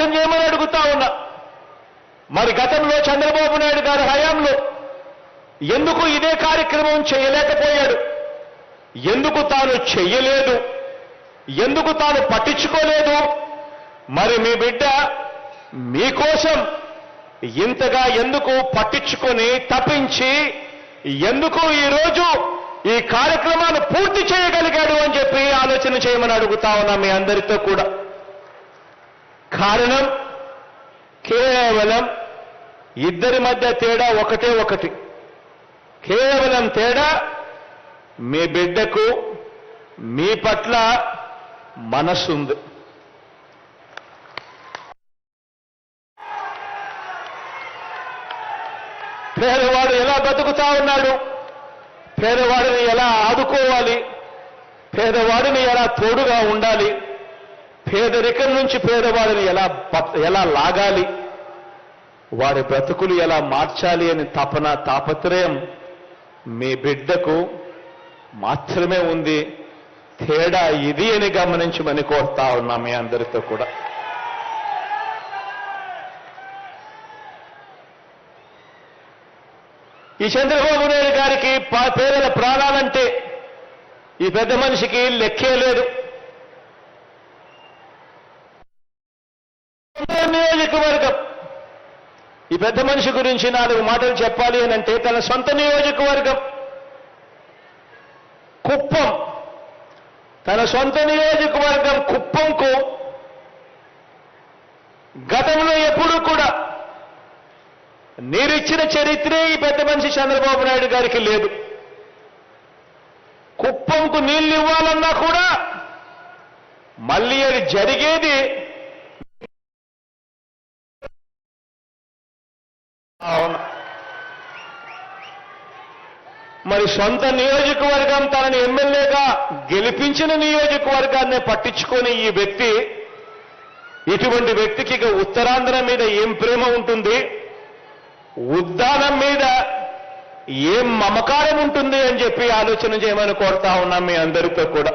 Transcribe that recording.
ఆలోచన చేయమని అడుగుతా ఉన్నా. మరి గతంలో చంద్రబాబు నాయుడు గారి హయాంలో ఎందుకు ఇదే కార్యక్రమం చేయలేకపోయాడు? ఎందుకు తాను చెయ్యలేదు? ఎందుకు తాను పట్టించుకోలేదు? మరి మీ బిడ్డ మీకోసం ఇంతగా ఎందుకు పట్టించుకొని తప్పించి ఎందుకు ఈరోజు ఈ కార్యక్రమాన్ని పూర్తి చేయగలిగాడు అని చెప్పి ఆలోచన చేయమని అడుగుతా ఉన్నా మీ అందరితో కూడా. కారణం కేవలం ఇద్దరి మధ్య తేడా ఒకటే ఒకటి. కేవలం తేడా మీ బిడ్డకు మీ పట్ల మనసుంది. పేదవాడు ఎలా బతుకుతా ఉన్నాడు, పేదవాడిని ఎలా ఆదుకోవాలి, పేదవాడిని ఎలా తోడుగా ఉండాలి, పేదరికం నుంచి పేదవాడిని ఎలా లాగాలి, వాడి బ్రతుకులు ఎలా మార్చాలి అని తాపత్రయం మీ బిడ్డకు మాత్రమే ఉంది. తేడా ఇది అని గమనించమని కోరుతా ఉన్నా మీ అందరితో కూడా. ఈ చంద్రబాబు నాయుడు గారికి పేదల ప్రాణాలంటే ఈ పెద్ద మనిషికి లెక్కే లేదు. నియోజకవర్గం, ఈ పెద్ద మనిషి గురించి 4 మాటలు చెప్పాలి అని అంటే తన సొంత నియోజకవర్గం కుప్పం, తన సొంత నియోజకవర్గం కుప్పంకు గతంలో ఎప్పుడూ కూడా నీరిచ్చిన చరిత్రే ఈ పెద్ద మనిషి చంద్రబాబు నాయుడు గారికి లేదు. కుప్పంకు నీళ్లు ఇవ్వాలన్నా కూడా మళ్ళీ అది జరిగేది అవును. మరి సొంత నియోజకవర్గం తనని ఎమ్మెల్యేగా గెలిపించిన నియోజకవర్గాన్ని పట్టించుకొని ఈ వ్యక్తి, ఇటువంటి వ్యక్తికి ఇక ఉత్తరాంధ్ర మీద ఏం ప్రేమ ఉంటుంది, ఉద్దానం మీద ఏం మమకారం ఉంటుంది అని చెప్పి ఆలోచన చేయమని కోరుతా ఉన్నాం మీ అందరితో కూడా.